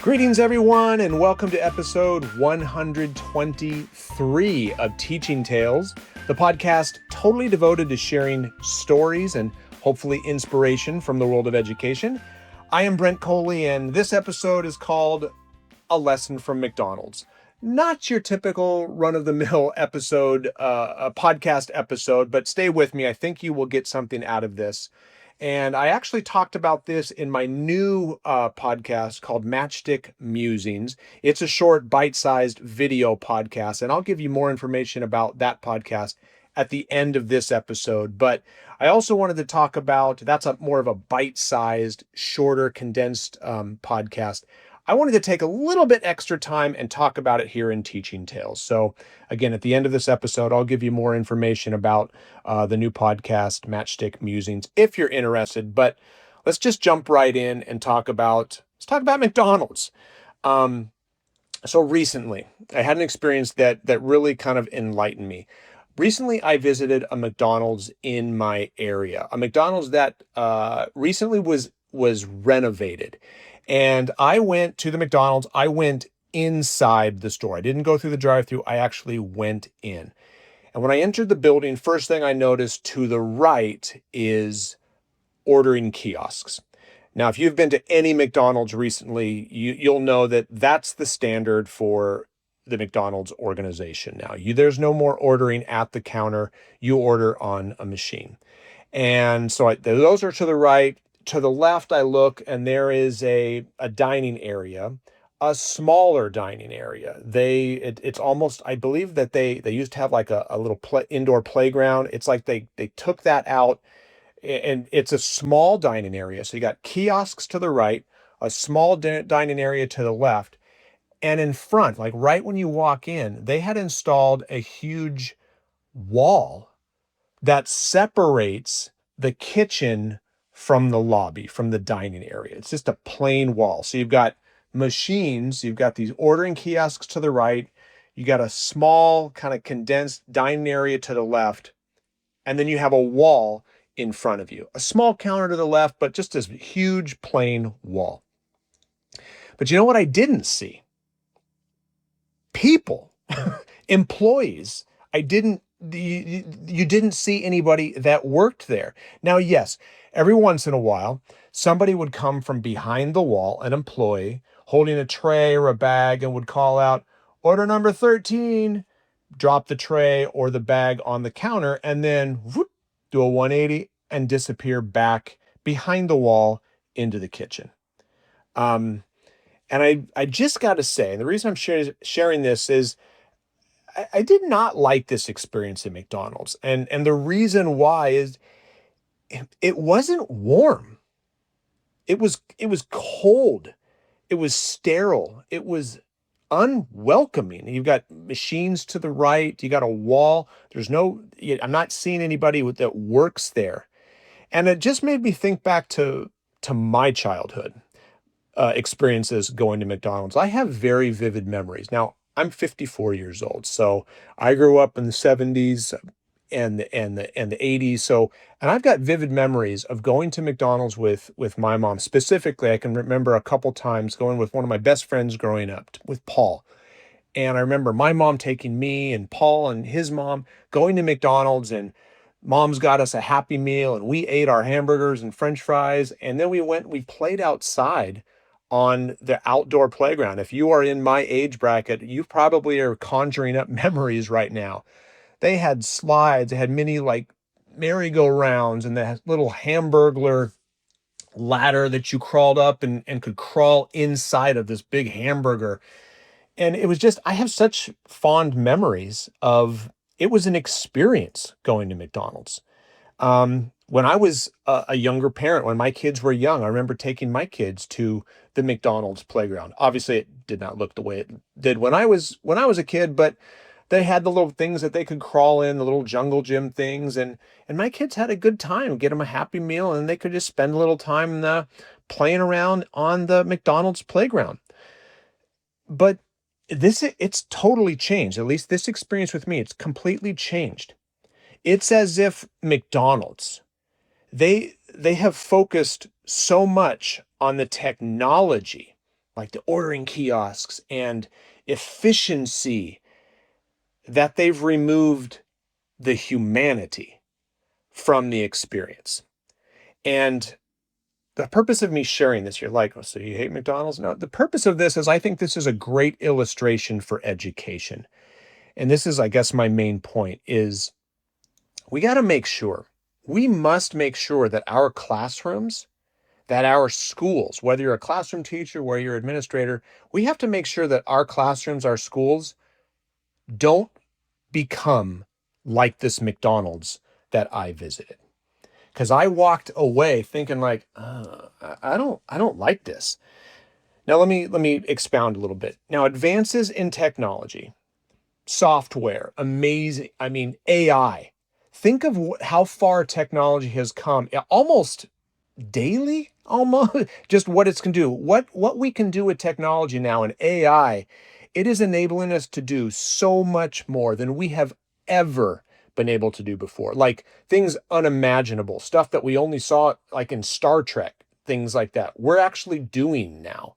Greetings, everyone, and welcome to episode 123 of Teaching Tales, the podcast totally devoted to sharing stories and hopefully inspiration from the world of education. I am Brent Coley, and this episode is called A Lesson from McDonald's. Not your typical run-of-the-mill episode, a podcast episode, but stay with me. I think you will get something out of this. And I actually talked about this in my new podcast called Matchstick Musings. It's a short, bite-sized video podcast, and I'll give you more information about that podcast at the end of this episode. But I also wanted to talk about, that's more of a bite-sized, shorter, condensed podcast. I wanted to take a little bit extra time and talk about it here in Teaching Tales. So again, at the end of this episode, I'll give you more information about the new podcast, Matchstick Musings, if you're interested. But let's just jump right in and talk about McDonald's. So recently, I had an experience that really kind of enlightened me. Recently, I visited a McDonald's in my area, a McDonald's that recently was renovated. And I went to the McDonald's. I went inside the store. I didn't go through the drive-thru. I actually went in. And when I entered the building, first thing I noticed to the right is ordering kiosks. Now, if you've been to any McDonald's recently, you'll know that that's the standard for the McDonald's organization now. There's no more ordering at the counter. You order on a machine. And so those are to the right. To the left, I look, and there is a dining area, a smaller dining area. It's almost, I believe that they used to have like a little indoor playground. It's like they took that out, and it's a small dining area. So you got kiosks to the right, a small dining area to the left, and in front, like right when you walk in, they had installed a huge wall that separates the kitchen from the lobby, from the dining area. It's just a plain wall. So you've got machines, you've got these ordering kiosks to the right, you got a small kind of condensed dining area to the left, and then you have a wall in front of you. A small counter to the left, but just this huge plain wall. But you know what I didn't see? People, employees. You didn't see anybody that worked there. Now, yes, every once in a while, somebody would come from behind the wall, an employee holding a tray or a bag, and would call out, "Order number 13, drop the tray or the bag on the counter, and then whoop, do a 180 and disappear back behind the wall into the kitchen. And I just got to say, and the reason I'm sharing this is I did not like this experience at McDonald's. And the reason why is it wasn't warm. It was cold. It was sterile. It was unwelcoming. You've got machines to the right. You got a wall. I'm not seeing anybody that works there. And it just made me think back to my childhood experiences going to McDonald's. I have very vivid memories. Now, I'm 54 years old, so I grew up in the 70s and the 80s. And I've got vivid memories of going to McDonald's with my mom. Specifically, I can remember a couple times going with one of my best friends growing up, with Paul. And I remember my mom taking me and Paul and his mom going to McDonald's, and mom's got us a Happy Meal, and we ate our hamburgers and French fries. And then we played outside on the outdoor playground. If you are in my age bracket, you probably are conjuring up memories right now. They had slides, they had mini like merry-go-rounds, and the little Hamburglar ladder that you crawled up and could crawl inside of this big hamburger. And it was just, I have such fond memories of, it was an experience going to McDonald's. When I was a younger parent, when my kids were young, I remember taking my kids to the McDonald's playground. Obviously, it did not look the way it did when I was a kid, but they had the little things that they could crawl in, the little jungle gym things, and my kids had a good time. Get them a Happy Meal, and they could just spend a little time playing around on the McDonald's playground. But it's totally changed. At least this experience with me, it's completely changed. It's as if McDonald's, they have focused so much on the technology like the ordering kiosks and efficiency, that they've removed the humanity from the experience. And the purpose of me sharing this, you're like, oh, so you hate McDonald's? No, the purpose of this is I think this is a great illustration for education. And this is, I guess, my main point is we must make sure that our classrooms, that our schools, whether you're a classroom teacher, whether you're an administrator, we have to make sure that our classrooms, our schools don't become like this McDonald's that I visited. Because I walked away thinking like, I don't like this. Now let me expound a little bit. Now, advances in technology, software, amazing. I mean, AI. Think of how far technology has come, almost daily, almost just what it can do. What we can do with technology now and AI, it is enabling us to do so much more than we have ever been able to do before. Like things unimaginable, stuff that we only saw like in Star Trek, things like that. We're actually doing now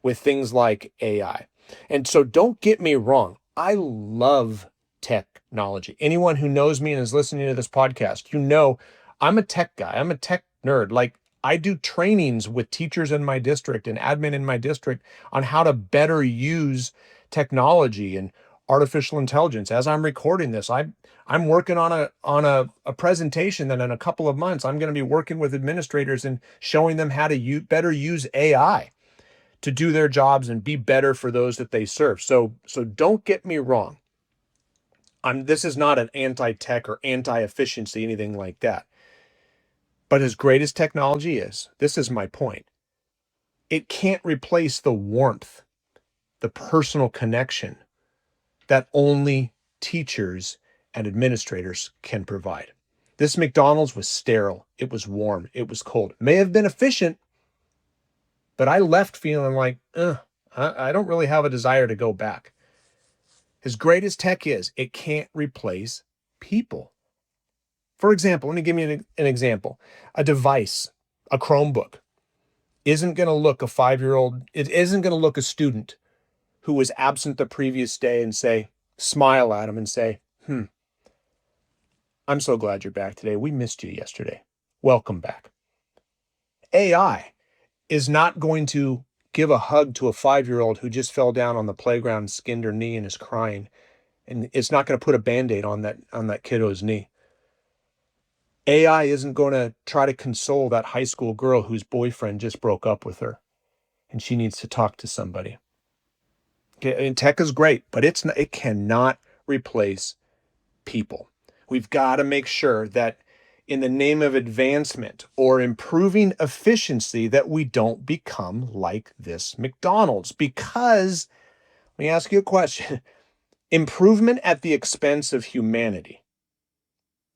with things like AI. And so don't get me wrong. I love technology. Anyone who knows me and is listening to this podcast, you know, I'm a tech guy. I'm a tech nerd. Like I do trainings with teachers in my district and admin in my district on how to better use technology and artificial intelligence. As I'm recording this, I'm working on a presentation that in a couple of months, I'm going to be working with administrators and showing them how to better use AI to do their jobs and be better for those that they serve. So don't get me wrong. This is not an anti-tech or anti-efficiency, anything like that. But as great as technology is, this is my point. It can't replace the warmth, the personal connection that only teachers and administrators can provide. This McDonald's was sterile. It was warm. It was cold. It may have been efficient, but I left feeling like, I don't really have a desire to go back. As great as tech is, it can't replace people. For example, let me give you an example. A device, a Chromebook, isn't going to look a 5-year-old, it isn't going to look a student who was absent the previous day and smile at him and say, I'm so glad you're back today. We missed you yesterday. Welcome back. AI is not going to give a hug to a 5-year-old who just fell down on the playground and skinned her knee and is crying. And it's not going to put a Band-Aid on that kiddo's knee. AI isn't going to try to console that high school girl whose boyfriend just broke up with her and she needs to talk to somebody. Okay, and tech is great, but it cannot replace people. We've got to make sure that in the name of advancement or improving efficiency that we don't become like this McDonald's. Because, let me ask you a question, improvement at the expense of humanity,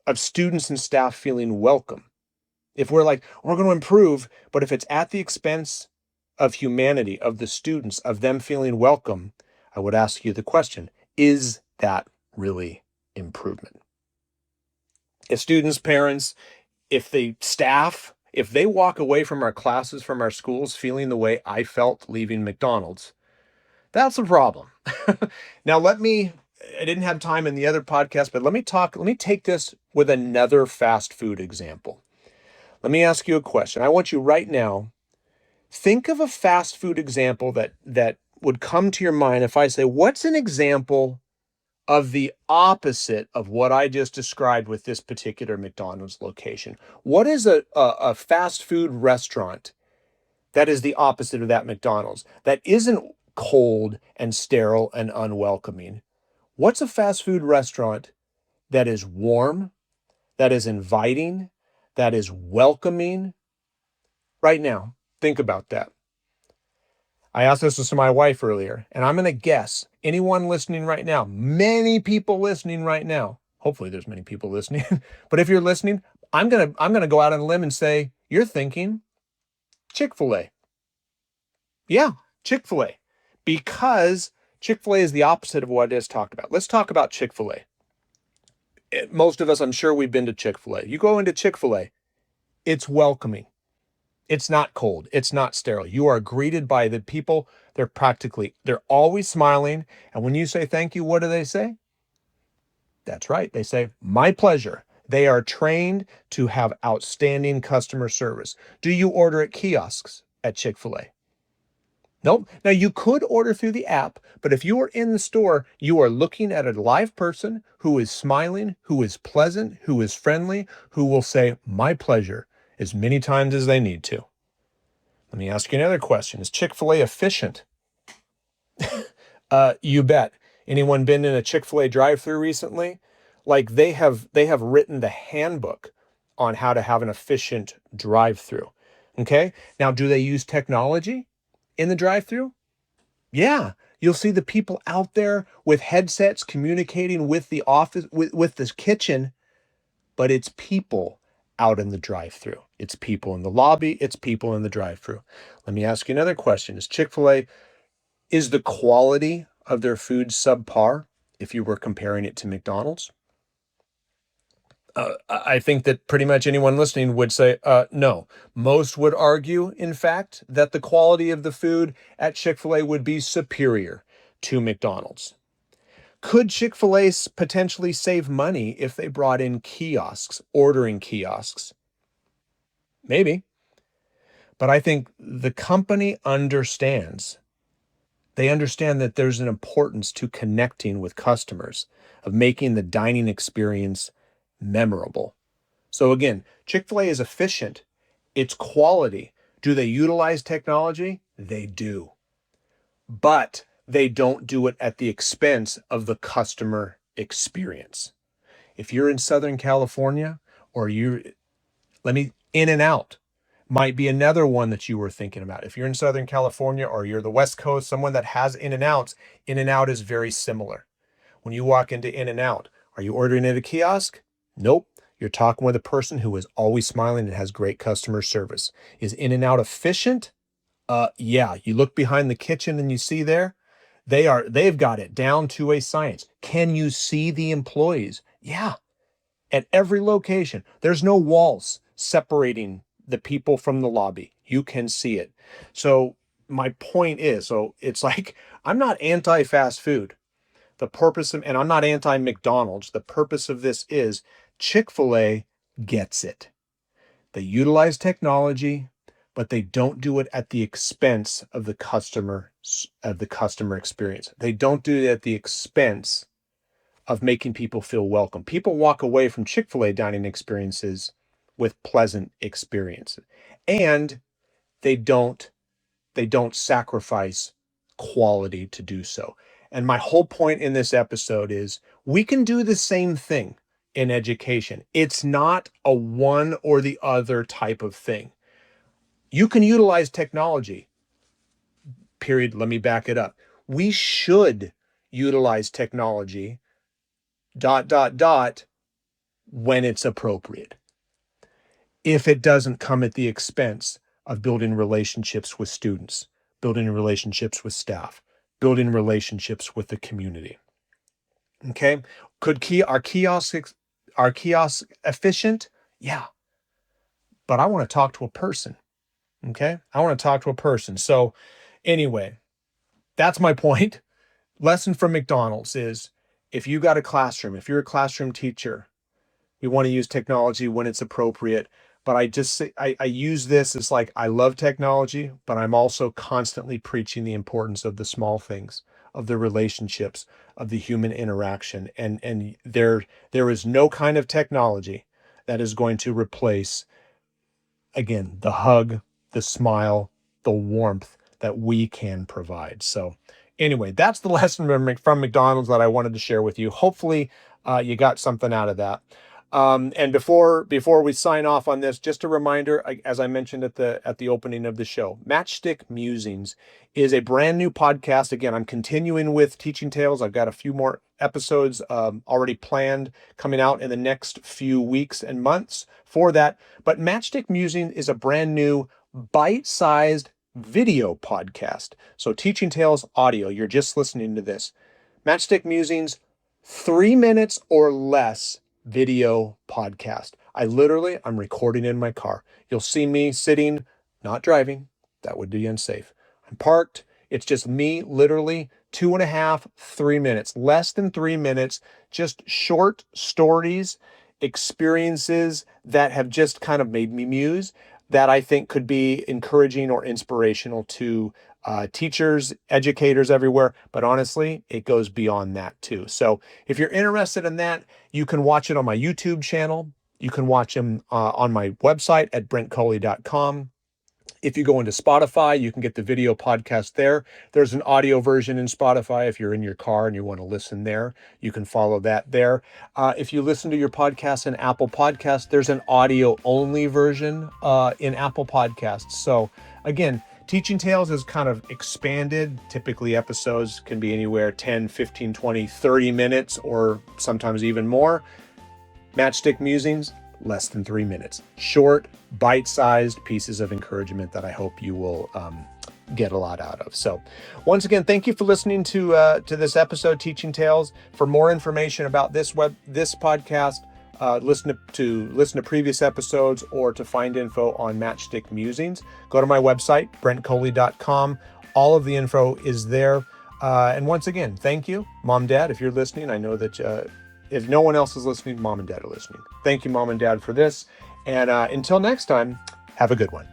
of students and staff feeling welcome. If we're like, we're going to improve, but if it's at the expense of humanity, of the students, of them feeling welcome, I would ask you the question, is that really improvement? If students, parents, if the staff, if they walk away from our classes, from our schools, feeling the way I felt leaving McDonald's, that's a problem. Now, I didn't have time in the other podcast, but let me take this with another fast food example. Let me ask you a question. I want you right now, think of a fast food example that would come to your mind if I say, what's an example of the opposite of what I just described with this particular McDonald's location? What is a fast food restaurant that is the opposite of that McDonald's, that isn't cold and sterile and unwelcoming? What's a fast food restaurant that is warm, that is inviting, that is welcoming? Right now, think about that. I asked this to my wife earlier, and I'm going to guess anyone listening right now, many people listening right now, hopefully there's many people listening, but if you're listening, I'm going to go out on a limb and say, you're thinking Chick-fil-A. Yeah, Chick-fil-A. Because Chick-fil-A is the opposite of what I just talked about. Let's talk about Chick-fil-A. Most of us, I'm sure we've been to Chick-fil-A. You go into Chick-fil-A, it's welcoming. It's not cold. It's not sterile. You are greeted by the people. They're always smiling. And when you say thank you, what do they say? That's right. They say, my pleasure. They are trained to have outstanding customer service. Do you order at kiosks at Chick-fil-A? Nope. Now you could order through the app, but if you are in the store, you are looking at a live person who is smiling, who is pleasant, who is friendly, who will say, my pleasure, as many times as they need to. Let me ask you another question. Is Chick-fil-A efficient? You bet. Anyone been in a Chick-fil-A drive-thru recently? Like they have written the handbook on how to have an efficient drive-thru. Okay? Now, do they use technology in the drive-thru? Yeah. You'll see the people out there with headsets communicating with the office with this kitchen, but it's people out in the drive-thru. It's people in the lobby, it's people in the drive-thru. Let me ask you another question. Is the quality of their food subpar if you were comparing it to McDonald's? I think that pretty much anyone listening would say, no. Most would argue, in fact, that the quality of the food at Chick-fil-A would be superior to McDonald's. Could Chick-fil-A potentially save money if they brought in kiosks, ordering kiosks? Maybe. But I think the company understands. They understand that there's an importance to connecting with customers, of making the dining experience memorable. So again, Chick-fil-A is efficient. It's quality. Do they utilize technology? They do. But they don't do it at the expense of the customer experience. If you're in Southern California or In-N-Out might be another one that you were thinking about. If you're in Southern California or you're the West Coast, someone that has In-N-Outs, In-N-Out is very similar. When you walk into In-N-Out, are you ordering at a kiosk? Nope. You're talking with a person who is always smiling and has great customer service. Is In-N-Out efficient? Yeah. You look behind the kitchen and you see they've got it down to a science. Can you see the employees? Yeah. At every location, there's no walls separating the people from the lobby. You can see it. So my point is, it's like, I'm not anti-fast food. And I'm not anti-McDonald's. The purpose of this is Chick-fil-A gets it. They utilize technology, but they don't do it at the expense of the customer experience. They don't do it at the expense of making people feel welcome. People walk away from Chick-fil-A dining experiences with pleasant experiences. And they don't sacrifice quality to do so. And my whole point in this episode is we can do the same thing in education. It's not a one or the other type of thing. You can utilize technology, period. Let me back it up. We should utilize technology, ... when it's appropriate. If it doesn't come at the expense of building relationships with students, building relationships with staff, building relationships with the community. Okay? Are kiosks efficient? Yeah. But I want to talk to a person. Okay? I want to talk to a person. So anyway, that's my point. Lesson from McDonald's is if you got a classroom, if you're a classroom teacher, we want to use technology when it's appropriate. But I use this as like, I love technology, but I'm also constantly preaching the importance of the small things, of the relationships, of the human interaction. And there is no kind of technology that is going to replace, again, the hug, the smile, the warmth that we can provide. So anyway, that's the lesson from McDonald's that I wanted to share with you. Hopefully you got something out of that. And before we sign off on this, just a reminder, as I mentioned at the opening of the show, Matchstick Musings is a brand new podcast. Again, I'm continuing with Teaching Tales. I've got a few more episodes already planned coming out in the next few weeks and months for that. But Matchstick Musing is a brand new bite-sized video podcast. So Teaching Tales audio, you're just listening to this. Matchstick Musings, 3 minutes or less video podcast. I'm recording in my car. You'll see me sitting not driving. That would be unsafe. I'm parked. It's just me, literally 2.5, 3 minutes, less than 3 minutes, just short stories, experiences that have just kind of made me muse, that I think could be encouraging or inspirational to teachers, educators everywhere. But honestly, it goes beyond that too. So if you're interested in that, you can watch it on my YouTube channel. You can watch them on my website at brentcoley.com. If you go into Spotify, you can get the video podcast there. There's an audio version in Spotify. If you're in your car and you want to listen there, you can follow that there. If you listen to your podcast in Apple Podcasts, there's an audio only version in Apple Podcasts. So again, Teaching Tales is kind of expanded. Typically episodes can be anywhere 10, 15, 20, 30 minutes, or sometimes even more. Matchstick Musings, less than 3 minutes. Short, bite-sized pieces of encouragement that I hope you will get a lot out of. So once again, thank you for listening to this episode, Teaching Tales. For more information about this podcast, listen to previous episodes, or to find info on Matchstick Musings, go to my website, brentcoley.com. All of the info is there. And once again, thank you, Mom, Dad, if you're listening. I know that if no one else is listening, Mom and Dad are listening. Thank you, Mom and Dad, for this. And until next time, have a good one.